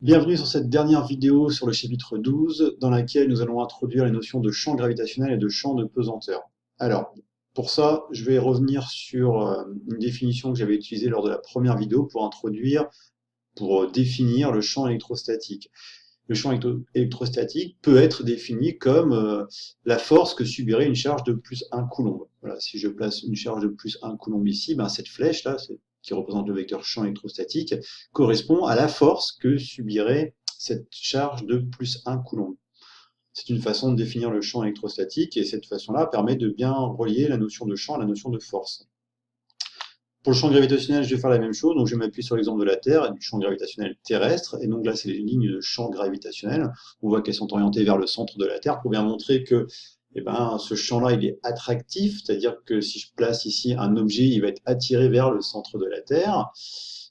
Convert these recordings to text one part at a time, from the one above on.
Bienvenue sur cette dernière vidéo sur le chapitre 12, dans laquelle nous allons introduire les notions de champ gravitationnel et de champ de pesanteur. Alors, pour ça, je vais revenir sur une définition que j'avais utilisée lors de la première vidéo pour définir le champ électrostatique. Le champ électrostatique peut être défini comme la force que subirait une charge de plus 1 coulomb. Voilà, si je place une charge de plus 1 coulomb ici, cette flèche-là, qui représente le vecteur champ électrostatique, correspond à la force que subirait cette charge de plus 1 coulomb. C'est une façon de définir le champ électrostatique, et cette façon-là permet de bien relier la notion de champ à la notion de force. Pour le champ gravitationnel, je vais faire la même chose, donc je vais m'appuyer sur l'exemple de la Terre, du champ gravitationnel terrestre, et donc là c'est les lignes de champ gravitationnel. On voit qu'elles sont orientées vers le centre de la Terre pour bien montrer que ce champ-là il est attractif, c'est-à-dire que si je place ici un objet, il va être attiré vers le centre de la Terre.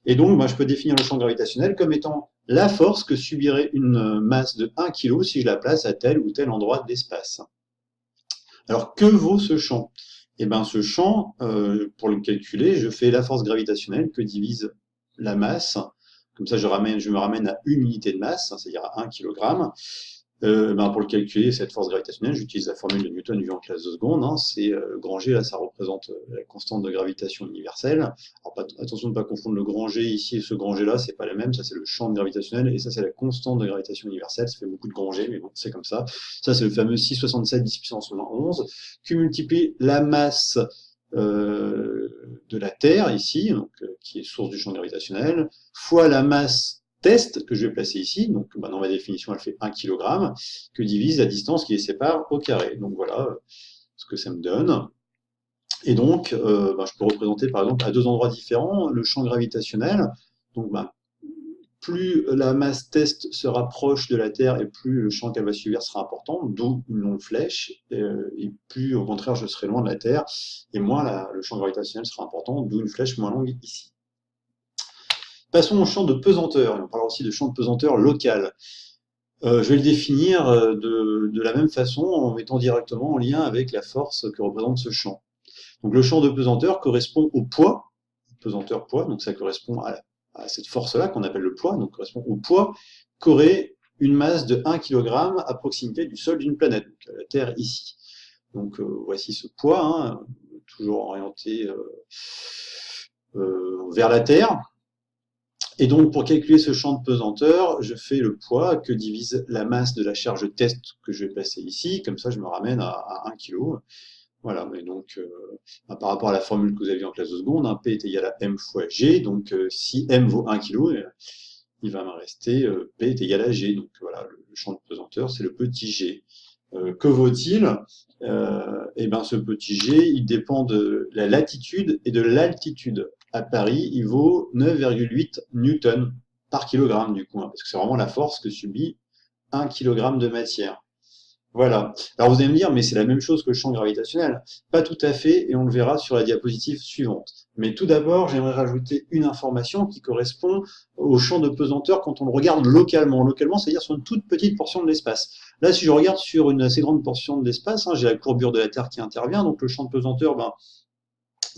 Et donc je peux définir le champ gravitationnel comme étant la force que subirait une masse de 1 kg si je la place à tel ou tel endroit de l'espace. Alors que vaut ce champ ? Ce champ, pour le calculer, je fais la force gravitationnelle que divise la masse. Comme ça, je me ramène à une unité de masse, c'est-à-dire à 1 kg. Pour le calculer, cette force gravitationnelle, j'utilise la formule de Newton vue en classe de seconde. C'est le grand G, là, ça représente la constante de gravitation universelle. Alors, attention de ne pas confondre le grand G ici et ce grand G là, c'est pas les mêmes. Ça, c'est le champ gravitationnel et ça, c'est la constante de gravitation universelle. Ça fait beaucoup de grand G, mais bon, c'est comme ça. Ça, c'est le fameux 6,67 10 puissance 11, qui multiplie la masse de la Terre ici, donc, qui est source du champ gravitationnel, fois la masse test que je vais placer ici, donc dans ma définition elle fait 1 kg, que divise la distance qui les sépare au carré. Donc voilà ce que ça me donne. Et donc je peux représenter par exemple à deux endroits différents le champ gravitationnel. Donc plus la masse test se rapproche de la Terre et plus le champ qu'elle va subir sera important, d'où une longue flèche, et plus au contraire je serai loin de la Terre, et moins le champ gravitationnel sera important, d'où une flèche moins longue ici. Passons au champ de pesanteur, et on parlera aussi de champ de pesanteur local. Je vais le définir de la même façon en mettant directement en lien avec la force que représente ce champ. Donc le champ de pesanteur correspond au poids, pesanteur poids, donc ça correspond à cette force-là qu'on appelle le poids, donc correspond au poids qu'aurait une masse de 1 kg à proximité du sol d'une planète, donc la Terre ici. Donc voici ce poids, toujours orienté vers la Terre. Et donc, pour calculer ce champ de pesanteur, je fais le poids que divise la masse de la charge test que je vais placer ici. Comme ça, je me ramène à 1 kg. Voilà, et donc, par rapport à la formule que vous aviez en classe de seconde, P est égal à M fois G. Donc, si M vaut 1 kg, il va me rester P est égal à G. Donc, voilà, le champ de pesanteur, c'est le petit g. Que vaut-il ? Ce petit g, il dépend de la latitude et de l'altitude. À Paris, il vaut 9,8 newtons par kilogramme, du coup, parce que c'est vraiment la force que subit 1 kg de matière. Voilà. Alors vous allez me dire, mais c'est la même chose que le champ gravitationnel. Pas tout à fait, et on le verra sur la diapositive suivante. Mais tout d'abord, j'aimerais rajouter une information qui correspond au champ de pesanteur quand on le regarde localement. Localement, c'est-à-dire sur une toute petite portion de l'espace. Là, si je regarde sur une assez grande portion de l'espace, j'ai la courbure de la Terre qui intervient, donc le champ de pesanteur,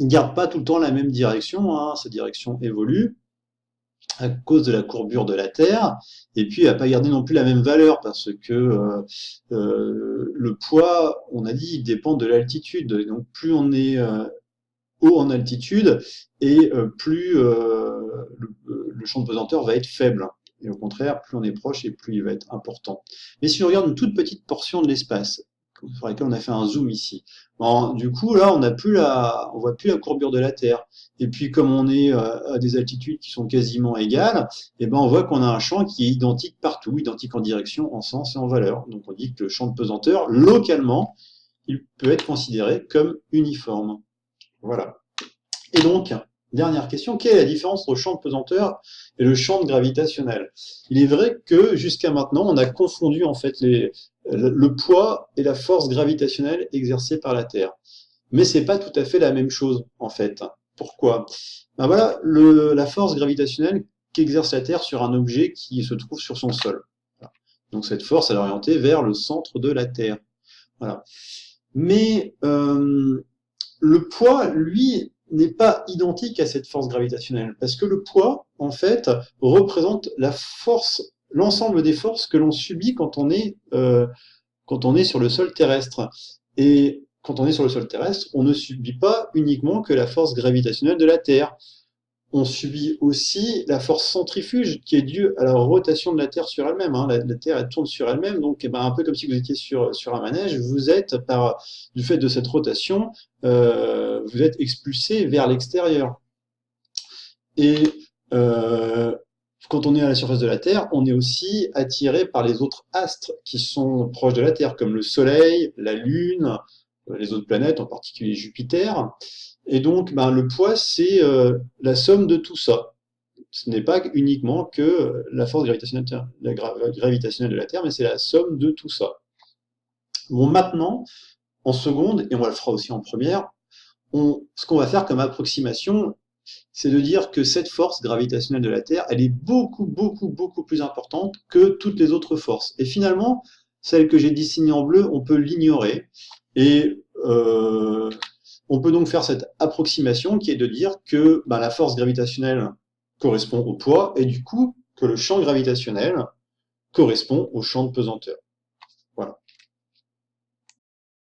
il ne garde pas tout le temps la même direction, sa direction évolue à cause de la courbure de la Terre, et puis il ne va pas garder non plus la même valeur, parce que le poids, on a dit, il dépend de l'altitude, donc plus on est haut en altitude, et plus le champ de pesanteur va être faible. Et au contraire, plus on est proche, et plus il va être important. Mais si on regarde une toute petite portion de l'espace, sur laquelle on a fait un zoom ici. Du coup, là, on voit plus la courbure de la Terre. Et puis, comme on est à des altitudes qui sont quasiment égales, on voit qu'on a un champ qui est identique partout, identique en direction, en sens et en valeur. Donc, on dit que le champ de pesanteur, localement, il peut être considéré comme uniforme. Voilà. Et donc, dernière question, quelle est la différence entre le champ de pesanteur et le champ gravitationnel ? Il est vrai que jusqu'à maintenant, on a confondu en fait le poids et la force gravitationnelle exercée par la Terre. Mais c'est pas tout à fait la même chose en fait. Pourquoi ? Voilà la force gravitationnelle qu'exerce la Terre sur un objet qui se trouve sur son sol. Voilà. Donc cette force, elle est orientée vers le centre de la Terre. Voilà. Mais le poids, lui, n'est pas identique à cette force gravitationnelle, parce que le poids, en fait, représente la force l'ensemble des forces que l'on subit quand on est sur le sol terrestre. Et quand on est sur le sol terrestre, on ne subit pas uniquement que la force gravitationnelle de la Terre. On subit aussi la force centrifuge qui est due à la rotation de la Terre sur elle-même. Hein. La Terre, elle tourne sur elle-même, donc un peu comme si vous étiez sur un manège, vous êtes, du fait de cette rotation, vous êtes expulsé vers l'extérieur. Et quand on est à la surface de la Terre, on est aussi attiré par les autres astres qui sont proches de la Terre, comme le Soleil, la Lune, les autres planètes, en particulier Jupiter. Et donc, le poids, c'est la somme de tout ça. Ce n'est pas uniquement que la force gravitationnelle, gravitationnelle de la Terre, mais c'est la somme de tout ça. Bon, maintenant, en seconde, et on le fera aussi en première, ce qu'on va faire comme approximation, c'est de dire que cette force gravitationnelle de la Terre, elle est beaucoup, beaucoup, beaucoup plus importante que toutes les autres forces. Et finalement, celle que j'ai dessinée en bleu, on peut l'ignorer. Et on peut donc faire cette approximation qui est de dire que la force gravitationnelle correspond au poids et du coup que le champ gravitationnel correspond au champ de pesanteur.